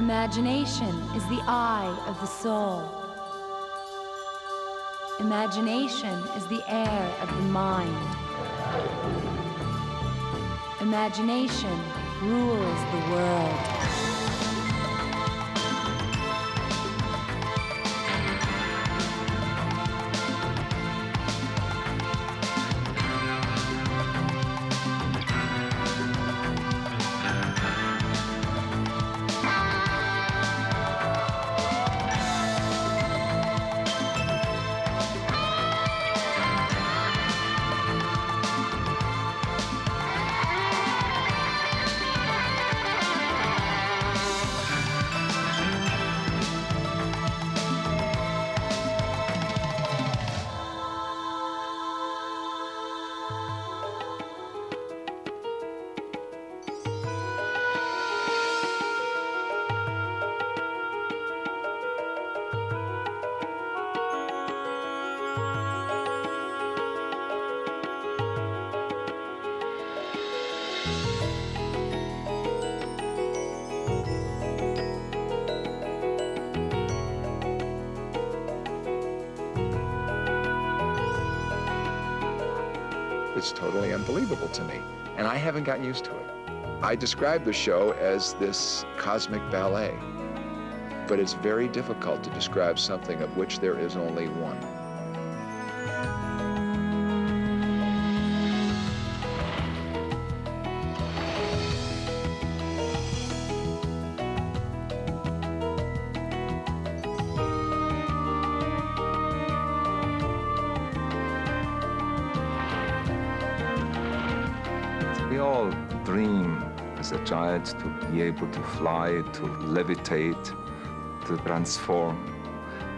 Imagination is the eye of the soul. Imagination is the air of the mind. Imagination rules the world. It's totally unbelievable to me, and I haven't gotten used to it. I describe the show as this cosmic ballet, but it's very difficult to describe something of which there is only one. We all dream as a child to be able to fly, to levitate, to transform.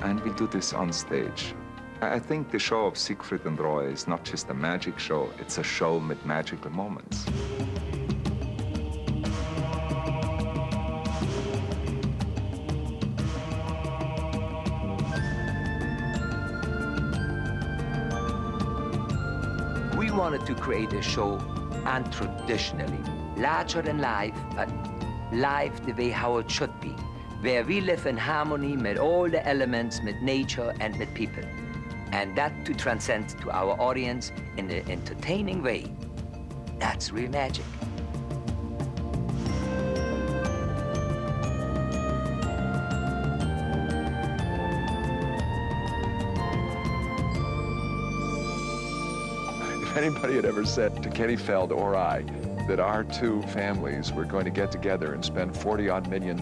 And we do this on stage. I think the show of Siegfried and Roy is not just a magic show, it's a show with magical moments. We wanted to create a show untraditionally, larger than life, but life the way how it should be, where we live in harmony with all the elements, with nature and with people. And that to transcend to our audience in an entertaining way. That's real magic. If anybody had ever said to Kenny Feld or I that our two families were going to get together and spend $40-odd million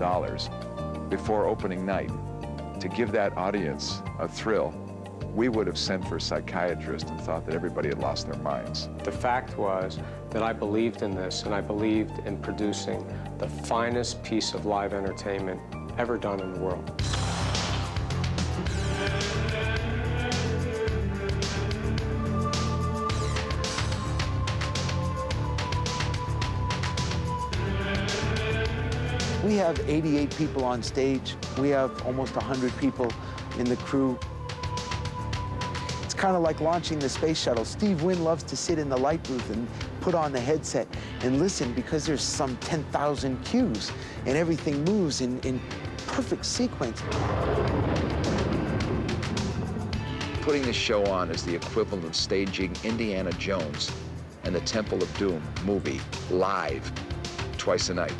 before opening night to give that audience a thrill, we would have sent for a psychiatrist and thought that everybody had lost their minds. The fact was that I believed in this, and I believed in producing the finest piece of live entertainment ever done in the world. We have 88 people on stage. We have almost 100 people in the crew. It's kind of like launching the space shuttle. Steve Wynn loves to sit in the light booth and put on the headset and listen because there's some 10,000 cues and everything moves in perfect sequence. Putting this show on is the equivalent of staging Indiana Jones and the Temple of Doom movie live twice a night,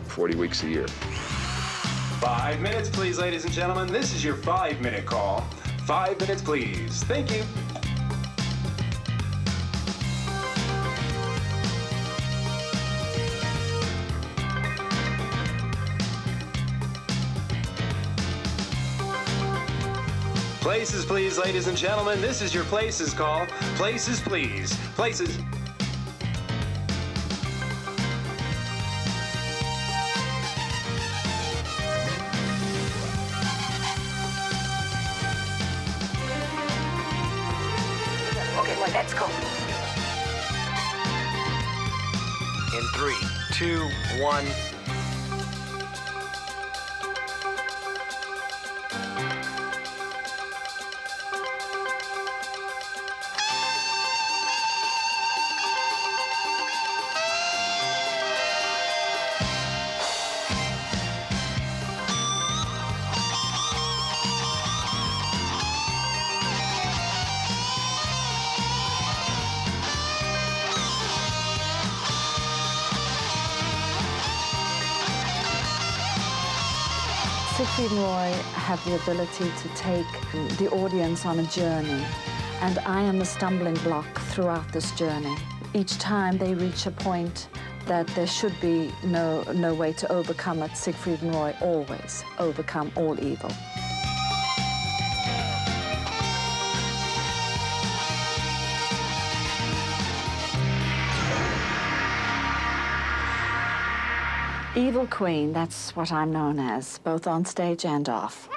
40 weeks a year. 5 minutes, please, ladies and gentlemen. This is your 5-minute call. 5 minutes, please. Thank you. Places, please, ladies and gentlemen. This is your places call. Places, please. Places. Okay, well, let's go. In 3, 2, 1. Siegfried and Roy have the ability to take the audience on a journey, and I am the stumbling block throughout this journey. Each time they reach a point that there should be no way to overcome it, Siegfried and Roy always overcome all evil. Evil Queen, that's what I'm known as, both on stage and off.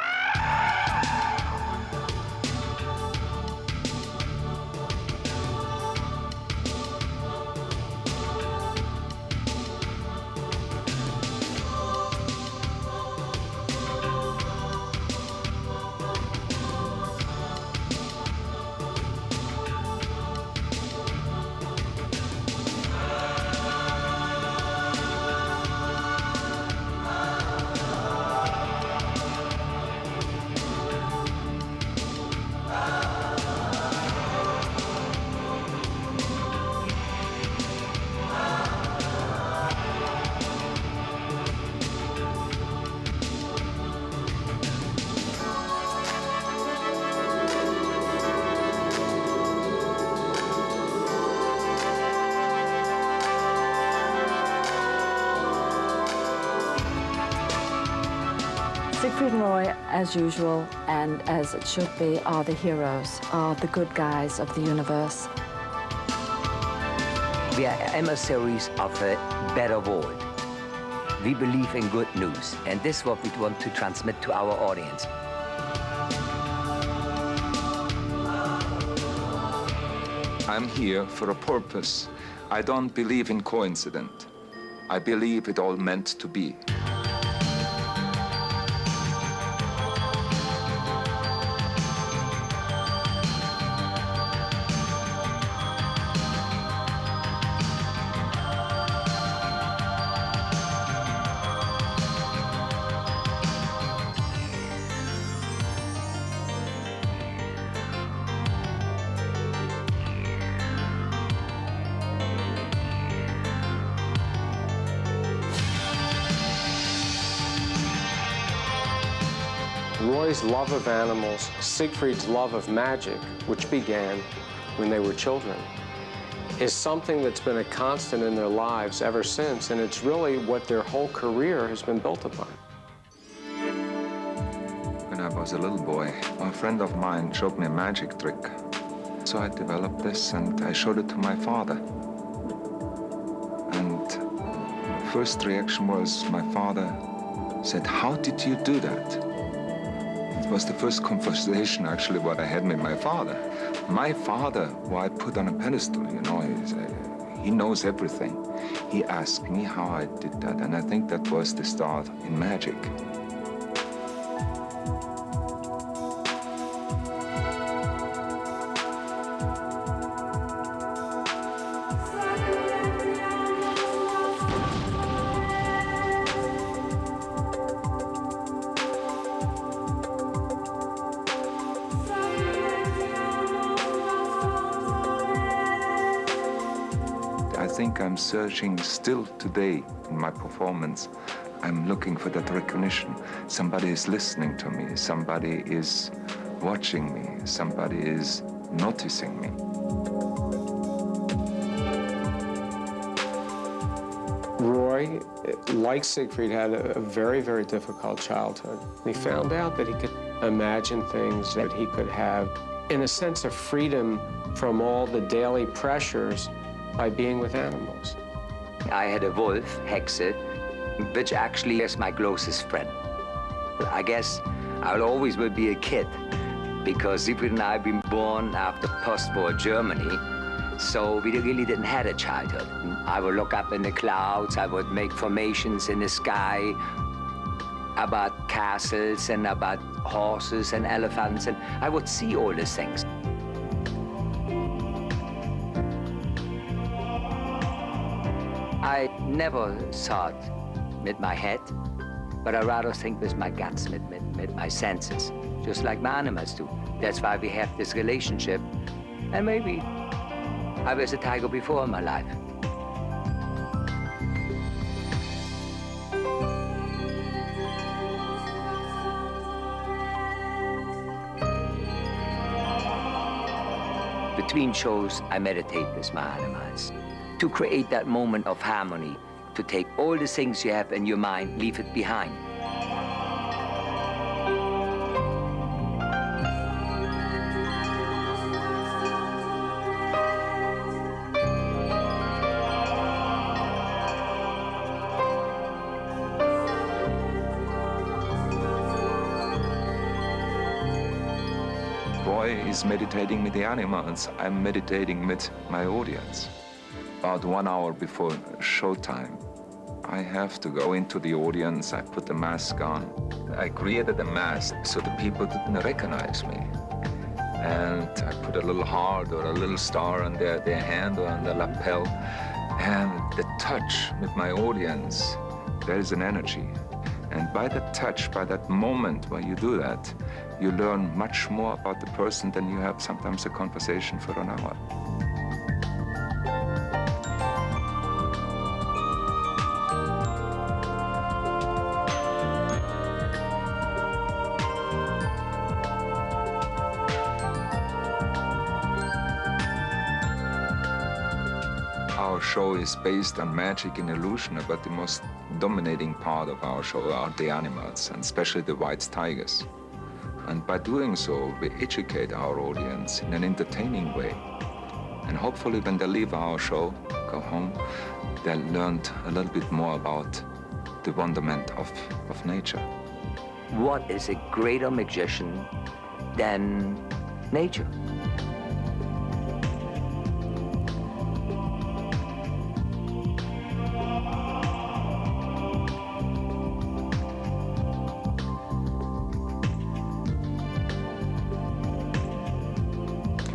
Siegfried and Roy, as usual, and as it should be, are the heroes, are the good guys of the universe. We are emissaries of a better world. We believe in good news, and this is what we want to transmit to our audience. I'm here for a purpose. I don't believe in coincidence. I believe it all meant to be. Roy's love of animals, Siegfried's love of magic, which began when they were children, is something that's been a constant in their lives ever since, and it's really what their whole career has been built upon. When I was a little boy, a friend of mine showed me a magic trick. So I developed this and I showed it to my father. And the first reaction was my father said, "How did you do that?" It was the first conversation, actually, what I had with my father. My father, who I put on a pedestal, you know, he knows everything. He asked me how I did that, and I think that was the start in magic. I think I'm searching still today in my performance. I'm looking for that recognition. Somebody is listening to me. Somebody is watching me. Somebody is noticing me. Roy, like Siegfried, had a very, very difficult childhood. He found out that he could imagine things, that he could have, in a sense, of freedom from all the daily pressures by being with animals. I had a wolf, Hexe, which actually is my closest friend. I guess I'll always will be a kid because Siegfried and I have been born after post-war Germany, so we really didn't have a childhood. I would look up in the clouds, I would make formations in the sky about castles and about horses and elephants, and I would see all these things. I never thought with my head, but I rather think with my guts, with my senses, just like my animals do. That's why we have this relationship. And maybe I was a tiger before in my life. Between shows, I meditate with my animals to create that moment of harmony, to take all the things you have in your mind, leave it behind. Roy is meditating with the animals. I'm meditating with my audience. About 1 hour before showtime, I have to go into the audience. I put the mask on. I created a mask so the people didn't recognize me. And I put a little heart or a little star on their hand or on their lapel. And the touch with my audience, there is an energy. And by that touch, by that moment when you do that, you learn much more about the person than you have sometimes a conversation for an hour. Our show is based on magic and illusion, but the most dominating part of our show are the animals, and especially the white tigers. And by doing so, we educate our audience in an entertaining way. And hopefully when they leave our show, go home, they learned a little bit more about the wonderment of nature. What is a greater magician than nature?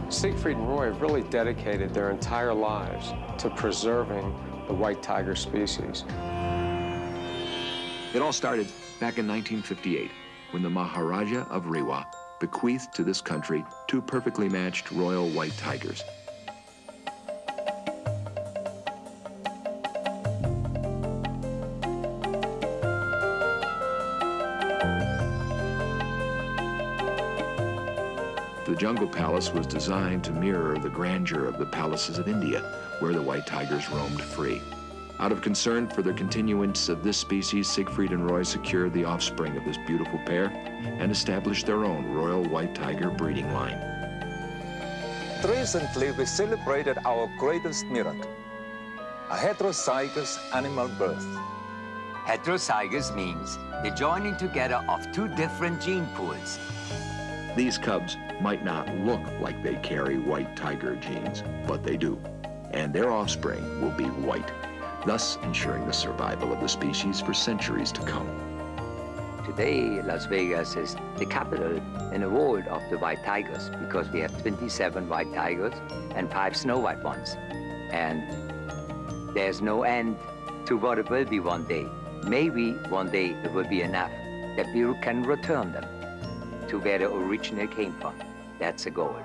Siegfried and Roy really dedicated their entire lives to preserving the white tiger species. It all started back in 1958 when the Maharaja of Rewa bequeathed to this country 2 perfectly matched royal white tigers. The Jungle Palace was designed to mirror the grandeur of the palaces of India, where the white tigers roamed free. Out of concern for the continuance of this species, Siegfried and Roy secured the offspring of this beautiful pair and established their own royal white tiger breeding line. Recently, we celebrated our greatest miracle, a heterozygous animal birth. Heterozygous means the joining together of 2 different gene pools. These cubs might not look like they carry white tiger genes, but they do, and their offspring will be white, thus ensuring the survival of the species for centuries to come. Today, Las Vegas is the capital in the world of the white tigers because we have 27 white tigers and 5 snow white ones. And there's no end to what it will be one day. Maybe one day it will be enough that we can return them to where the original came from. That's the goal.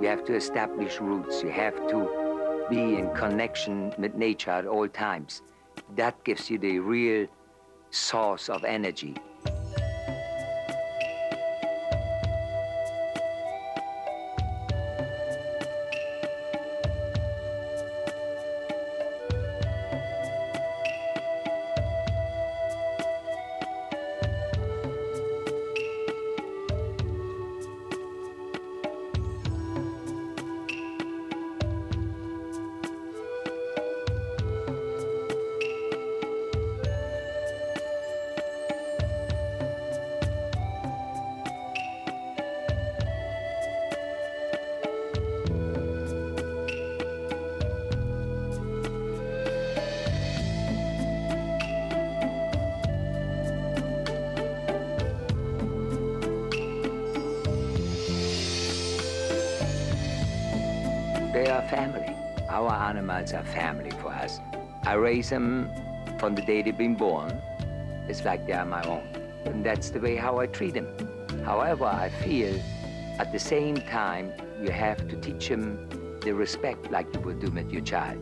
You have to establish roots. You have to be in connection with nature at all times. That gives you the real source of energy. They are family. Our animals are family for us. I raise them from the day they've been born. It's like they are my own. And that's the way how I treat them. However, I feel at the same time, you have to teach them the respect like you would do with your child.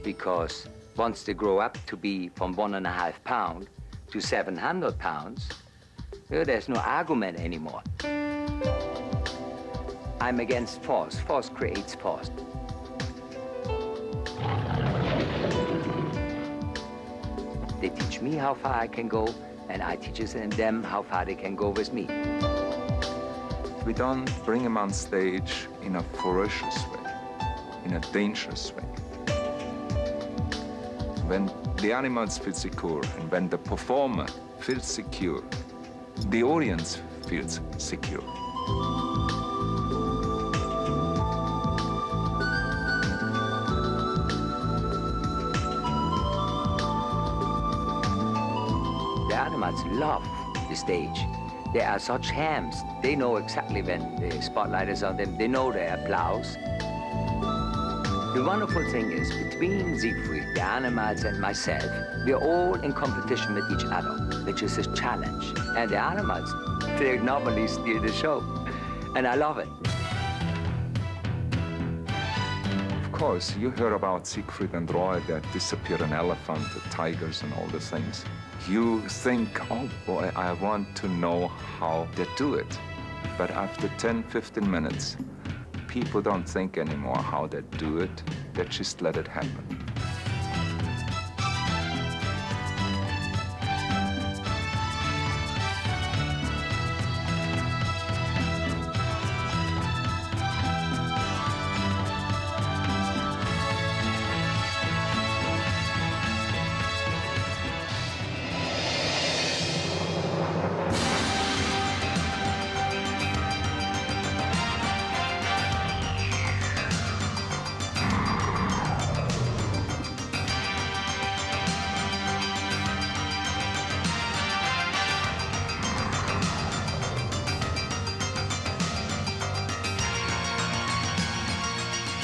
Because once they grow up to be from 1.5 pounds to 700 pounds, there's no argument anymore. I'm against force. Force creates force. They teach me how far I can go, and I teach them how far they can go with me. We don't bring them on stage in a ferocious way, in a dangerous way. When the animals feel secure and when the performer feels secure, the audience feels secure. The animals love the stage. They are such hams. They know exactly when the spotlight is on them. They know their applause. The wonderful thing is, between Siegfried, the animals, and myself, we're all in competition with each other, which is a challenge. And the animals, they normally steal the show. And I love it. Of course, you hear about Siegfried and Roy that disappear an elephant, the tigers, and all the things. You think, oh boy, I want to know how they do it. But after 10, 15 minutes, people don't think anymore how they do it. They just let it happen.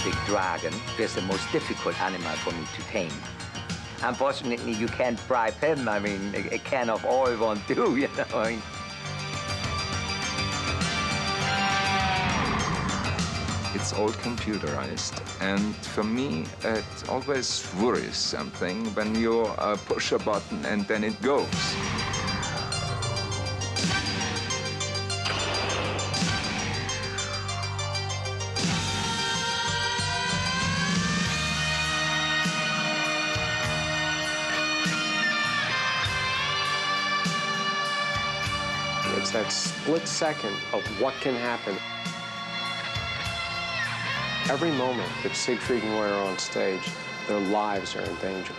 Big dragon is the most difficult animal for me to tame. Unfortunately, you can't bribe him. I mean, a can of oil won't do, you know. I mean, It's all computerized, and for me, it always worries something when you push a button and then it goes. It's that split second of what can happen. Every moment that Siegfried and Roy are on stage, their lives are in danger.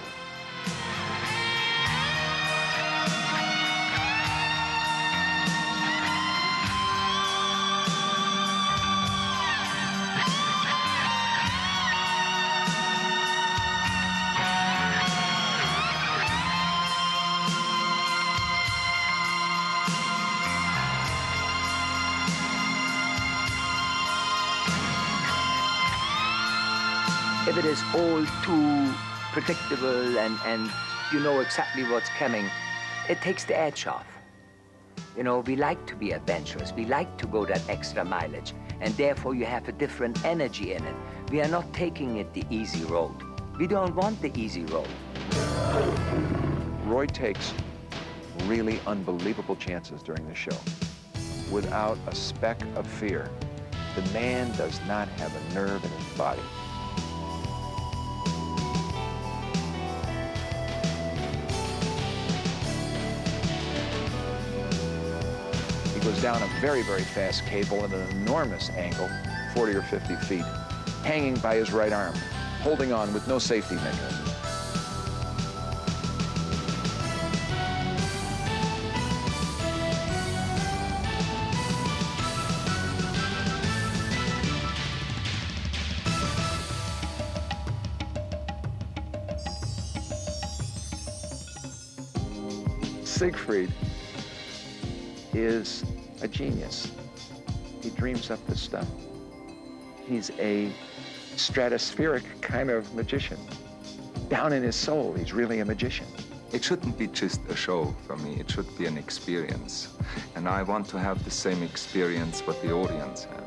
if it is all too predictable and you know exactly what's coming, it takes the edge off. You know, we like to be adventurous. We like to go that extra mileage. And therefore, you have a different energy in it. We are not taking it the easy road. We don't want the easy road. Roy takes really unbelievable chances during the show without a speck of fear. The man does not have a nerve in his body. He goes down a very, very fast cable at an enormous angle, 40 or 50 feet, hanging by his right arm, holding on with no safety mechanism. Siegfried is a genius. He dreams up this stuff. He's a stratospheric kind of magician. Down in his soul, he's really a magician. It shouldn't be just a show for me. It should be an experience. And I want to have the same experience what the audience had.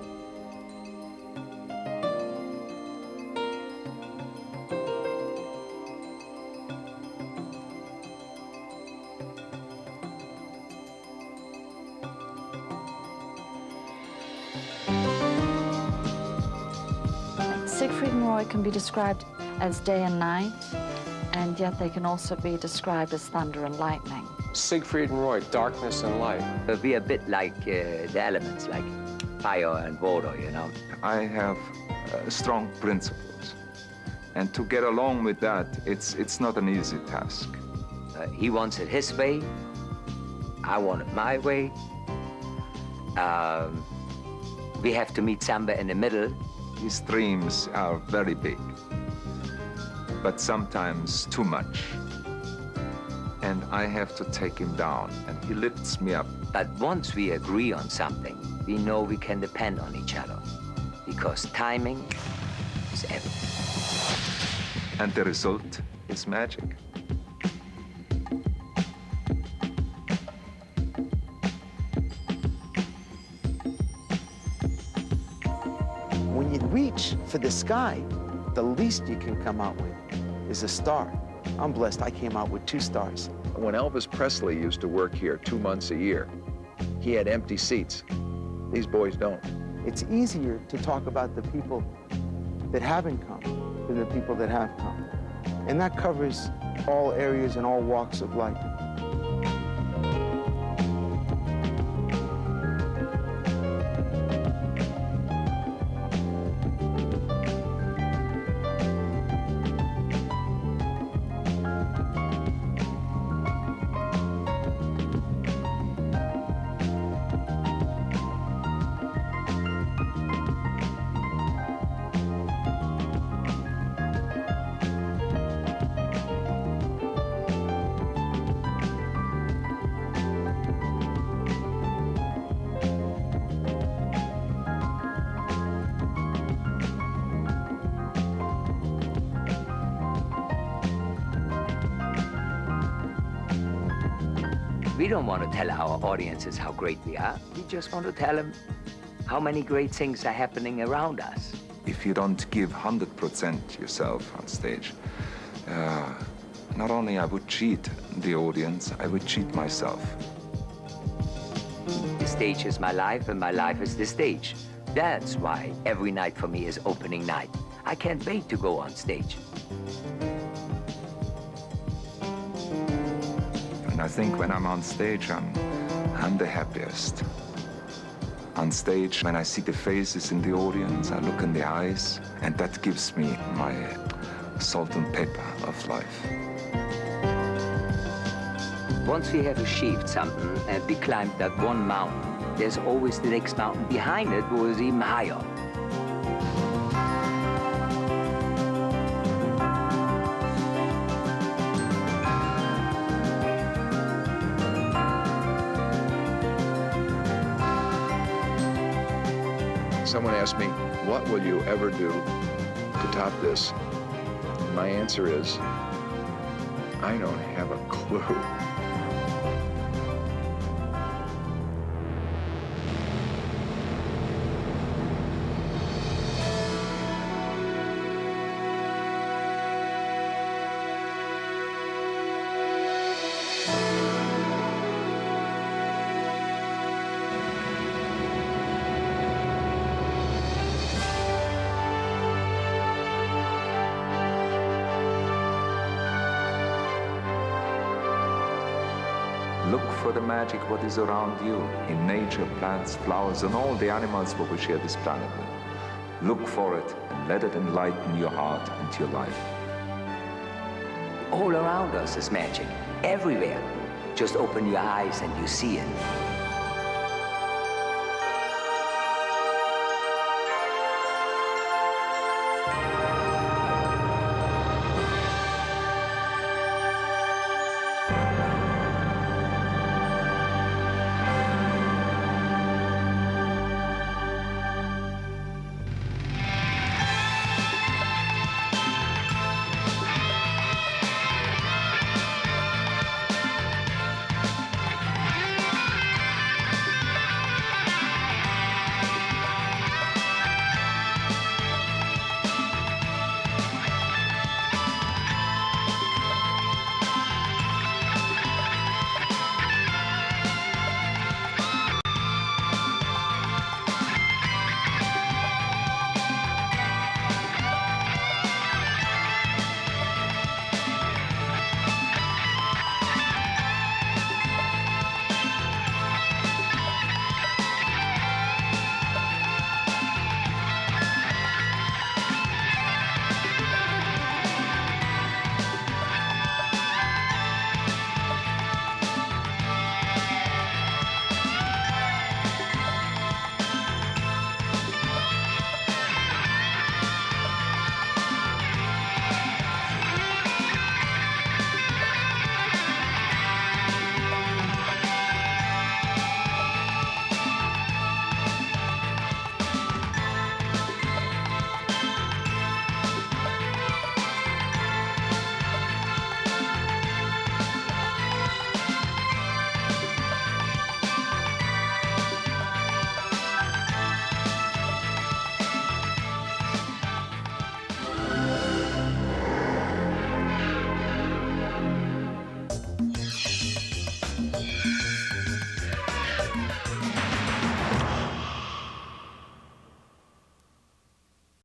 Siegfried and Roy can be described as day and night, and yet they can also be described as thunder and lightning. Siegfried and Roy, darkness and light. We're a bit like the elements, like fire and water, you know. I have strong principles. And to get along with that, it's not an easy task. He wants it his way. I want it my way. We have to meet somewhere in the middle. His dreams are very big, but sometimes too much. And I have to take him down, and he lifts me up. But once we agree on something, we know we can depend on each other, because timing is everything. And the result is magic. When you reach for the sky, the least you can come out with is a star. I'm blessed I came out with 2 stars. When Elvis Presley used to work here 2 months a year, he had empty seats. These boys don't. It's easier to talk about the people that haven't come than the people that have come. And that covers all areas and all walks of life. We don't want to tell our audiences how great we are. We just want to tell them how many great things are happening around us. If you don't give 100% yourself on stage, not only I would cheat the audience, I would cheat myself. The stage is my life, and my life is the stage. That's why every night for me is opening night. I can't wait to go on stage. And I think when I'm on stage, I'm the happiest. On stage, when I see the faces in the audience, I look in the eyes, and that gives me my salt and pepper of life. Once we have achieved something and we climbed that one mountain, there's always the next mountain behind it who is even higher. Someone asked me, what will you ever do to top this? And my answer is, I don't have a clue. Look for the magic what is around you, in nature, plants, flowers, and all the animals what we share this planet with. Look for it and let it enlighten your heart and your life. All around us is magic, everywhere. Just open your eyes and you see it.